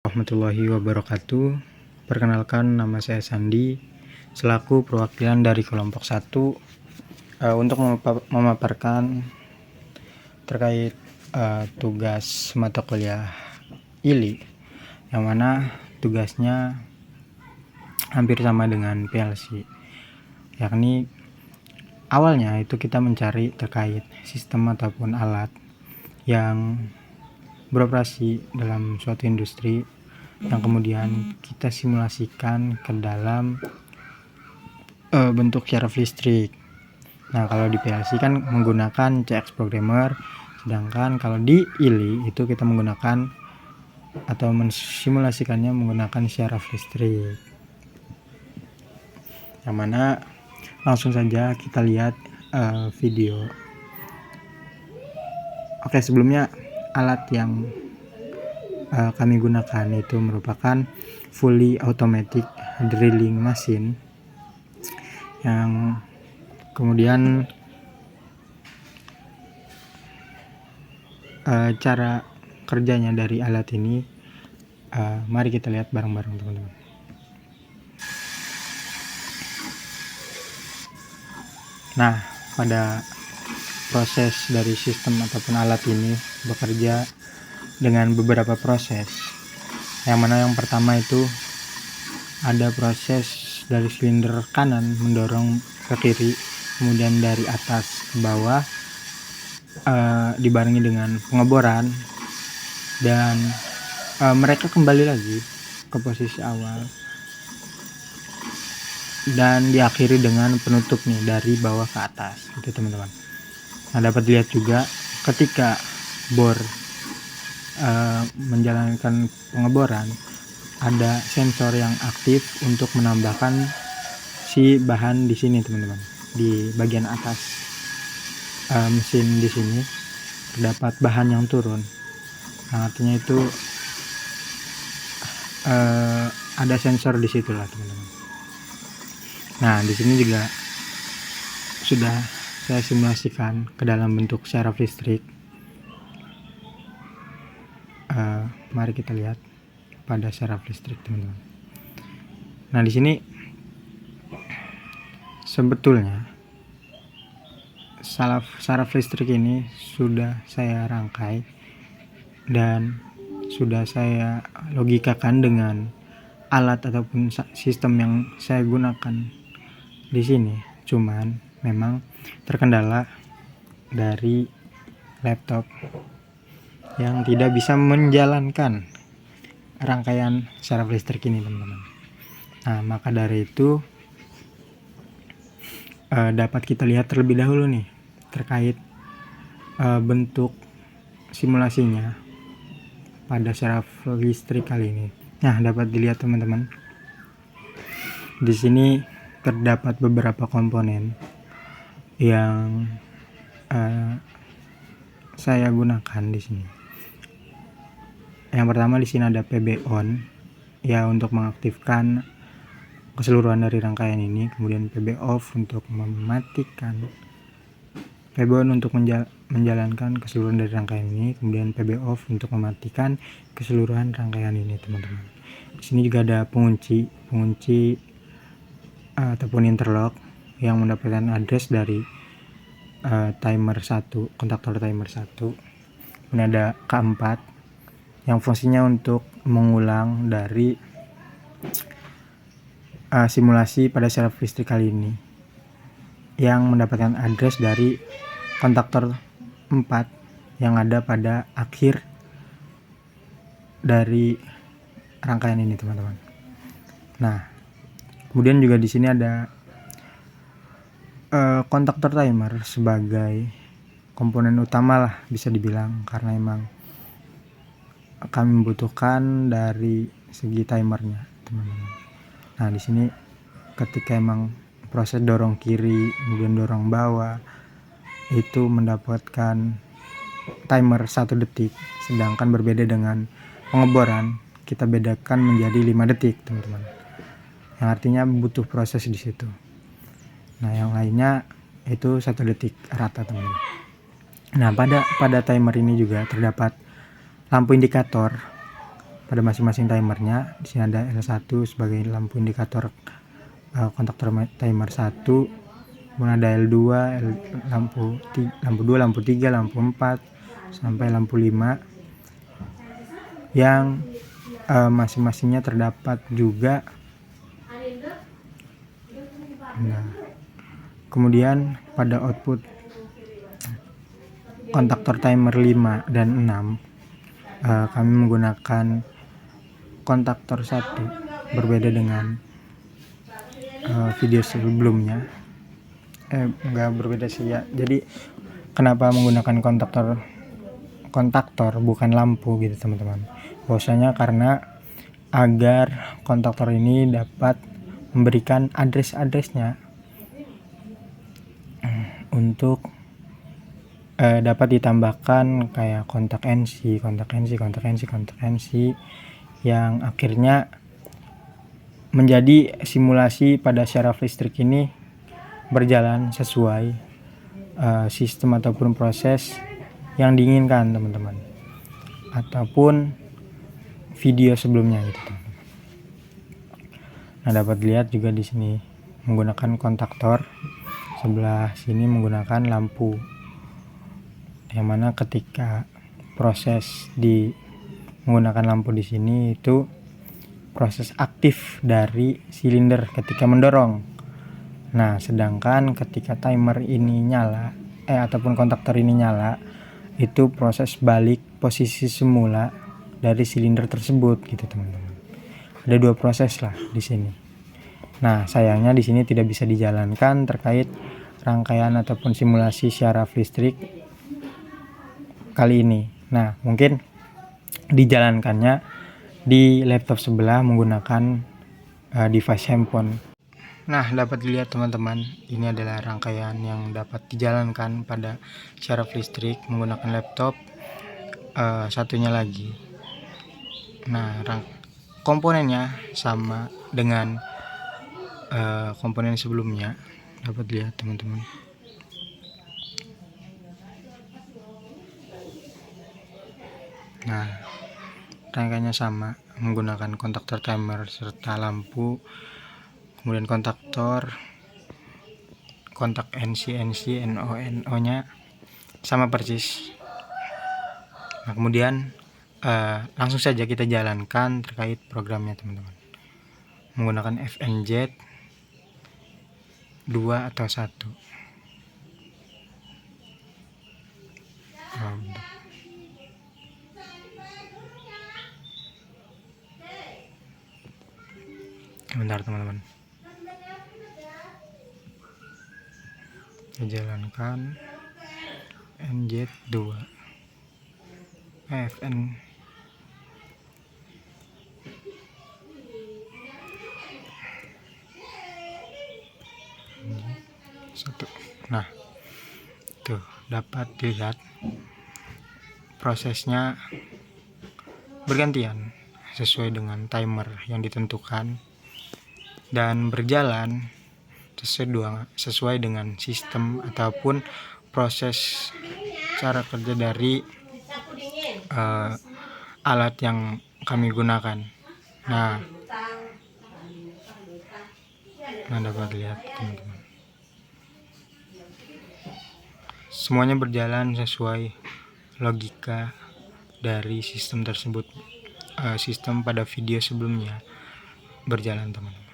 Warahmatullahi wabarakatuh. Perkenalkan, nama saya Sandi selaku perwakilan dari kelompok 1 untuk memaparkan terkait tugas mata kuliah ILI, yang mana tugasnya hampir sama dengan PLC, yakni awalnya itu kita mencari terkait sistem ataupun alat yang beroperasi dalam suatu industri yang kemudian kita simulasikan ke dalam bentuk syaraf listrik. Nah, kalau di PLC kan menggunakan CX programmer, sedangkan kalau di ILI itu kita menggunakan atau mensimulasikannya menggunakan syaraf listrik. Yang mana langsung saja kita lihat video. Oke, sebelumnya alat yang kami gunakan itu merupakan fully automatic drilling machine, yang kemudian cara kerjanya dari alat ini mari kita lihat bareng-bareng, teman-teman. Nah, pada proses dari sistem ataupun alat ini bekerja dengan beberapa proses, yang mana yang pertama itu ada proses dari silinder kanan mendorong ke kiri, kemudian dari atas ke bawah dibarengi dengan pengeboran, dan mereka kembali lagi ke posisi awal dan diakhiri dengan penutup nih dari bawah ke atas, gitu teman-teman. Nah, dapat dilihat juga ketika bor menjalankan pengeboran, ada sensor yang aktif untuk menambahkan si bahan di sini, teman-teman. Di bagian atas mesin di sini terdapat bahan yang turun. Nah, artinya itu ada sensor di situ lah, teman-teman. Nah, di sini juga sudah saya simulasikan ke dalam bentuk syaraf listrik. Mari kita lihat pada syaraf listrik, teman-teman. Nah, di sini sebetulnya syaraf listrik ini sudah saya rangkai dan sudah saya logikakan dengan alat ataupun sistem yang saya gunakan di sini. Cuman memang terkendala dari laptop yang tidak bisa menjalankan rangkaian syaraf listrik ini, teman-teman. Nah, maka dari itu dapat kita lihat terlebih dahulu nih terkait bentuk simulasinya pada syaraf listrik kali ini. Nah, dapat dilihat, teman-teman, di sini terdapat beberapa komponen yang saya gunakan di sini. Yang pertama, di sini ada PB on, ya, untuk mengaktifkan keseluruhan dari rangkaian ini. Kemudian PB off untuk mematikan, PB on untuk menjalankan keseluruhan dari rangkaian ini. Kemudian PB off untuk mematikan keseluruhan rangkaian ini, teman-teman. Di sini juga ada pengunci ataupun interlock yang mendapatkan address dari timer 1, kontaktor timer 1. Kemudian ada K4 yang fungsinya untuk mengulang dari simulasi pada syaraf listrik kali ini, yang mendapatkan address dari kontaktor 4 yang ada pada akhir dari rangkaian ini, teman-teman. Nah, kemudian juga di sini ada kontaktor timer sebagai komponen utama lah, bisa dibilang, karena emang kami membutuhkan dari segi timernya, teman-teman. Nah, di sini ketika emang proses dorong kiri kemudian dorong bawah itu mendapatkan timer 1 detik, sedangkan berbeda dengan pengeboran kita bedakan menjadi 5 detik, teman-teman. Yang artinya butuh proses di situ. Nah, yang lainnya itu 1 detik rata, teman-teman. Nah, pada timer ini juga terdapat lampu indikator pada masing-masing timernya. Di sini ada L1 sebagai lampu indikator kontaktor timer 1, kemudian ada L2, lampu 2, lampu 3, lampu 4 sampai lampu 5 yang masing-masingnya terdapat juga. Nah, kemudian pada output kontaktor timer 5 dan 6 kami menggunakan kontaktor 1, berbeda dengan video sebelumnya. Enggak berbeda sih ya. Jadi kenapa menggunakan kontaktor bukan lampu gitu teman-teman? Bahwasanya karena agar kontaktor ini dapat memberikan address-addressnya untuk dapat ditambahkan kayak kontak NC yang akhirnya menjadi simulasi pada syaraf listrik ini berjalan sesuai sistem ataupun proses yang diinginkan teman-teman, ataupun video sebelumnya gitu teman-teman. Nah, dapat dilihat juga di sini menggunakan kontaktor, sebelah sini menggunakan lampu, yang mana ketika proses di menggunakan lampu di sini itu proses aktif dari silinder ketika mendorong. Nah, sedangkan ketika timer ini nyala ataupun kontaktor ini nyala, itu proses balik posisi semula dari silinder tersebut gitu teman-teman. Ada 2 proses lah di sini. Nah, sayangnya di sini tidak bisa dijalankan terkait rangkaian ataupun simulasi syaraf listrik kali ini. Nah, mungkin dijalankannya di laptop sebelah menggunakan device handphone. Nah, dapat dilihat teman-teman, ini adalah rangkaian yang dapat dijalankan pada syaraf listrik menggunakan laptop. Satunya lagi. Nah, komponennya sama dengan komponen sebelumnya, dapat dilihat teman-teman. Nah, rangkaiannya sama, menggunakan kontaktor timer serta lampu, kemudian kontak NC, NO nya sama persis. Nah, kemudian langsung saja kita jalankan terkait programnya teman-teman, menggunakan FNZ 2 atau 1. Bentar teman-teman, jalankan NZ2 FN satu. Nah, tuh dapat dilihat prosesnya bergantian sesuai dengan timer yang ditentukan dan berjalan sesuai dengan sistem ataupun proses cara kerja dari alat yang kami gunakan. Nah, dapat lihat teman-teman, semuanya berjalan sesuai logika dari sistem tersebut. Sistem pada video sebelumnya berjalan teman-teman.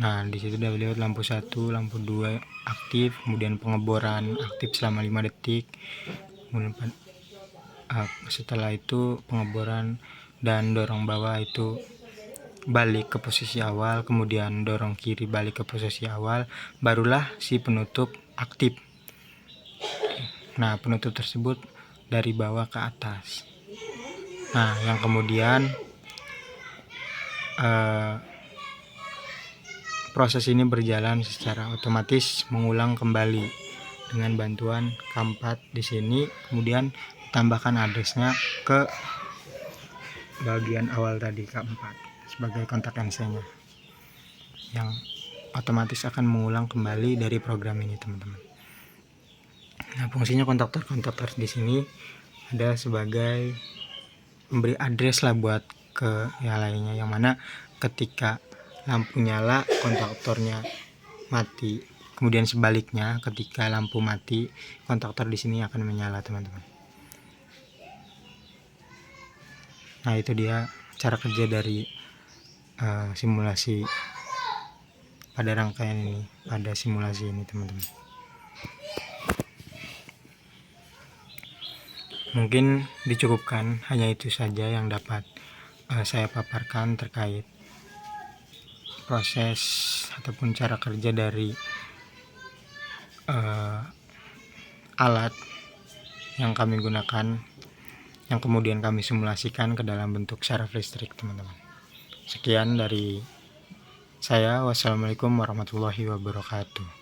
Nah, di situ dapat lihat lampu 1, lampu 2 aktif, kemudian pengeboran aktif selama 5 detik. Kemudian setelah itu pengeboran dan dorong bawah itu balik ke posisi awal, kemudian dorong kiri balik ke posisi awal, barulah si penutup aktif. Nah, penutup tersebut dari bawah ke atas. Nah, yang kemudian proses ini berjalan secara otomatis mengulang kembali dengan bantuan K4 di sini, kemudian tambahkan addressnya ke bagian awal tadi K4 sebagai kontak NC-nya yang otomatis akan mengulang kembali dari program ini, teman-teman. Nah, fungsinya kontaktor di sini ada sebagai memberi address lah buat ke yang lainnya, yang mana ketika lampu nyala kontaktornya mati, kemudian sebaliknya ketika lampu mati kontaktor di sini akan menyala, teman-teman. Nah, itu dia cara kerja dari simulasi pada rangkaian ini, pada simulasi ini, teman-teman. Mungkin dicukupkan, hanya itu saja yang dapat saya paparkan terkait proses ataupun cara kerja dari alat yang kami gunakan, yang kemudian kami simulasikan ke dalam bentuk syaraf listrik, teman-teman. Sekian dari saya. Wassalamualaikum warahmatullahi wabarakatuh.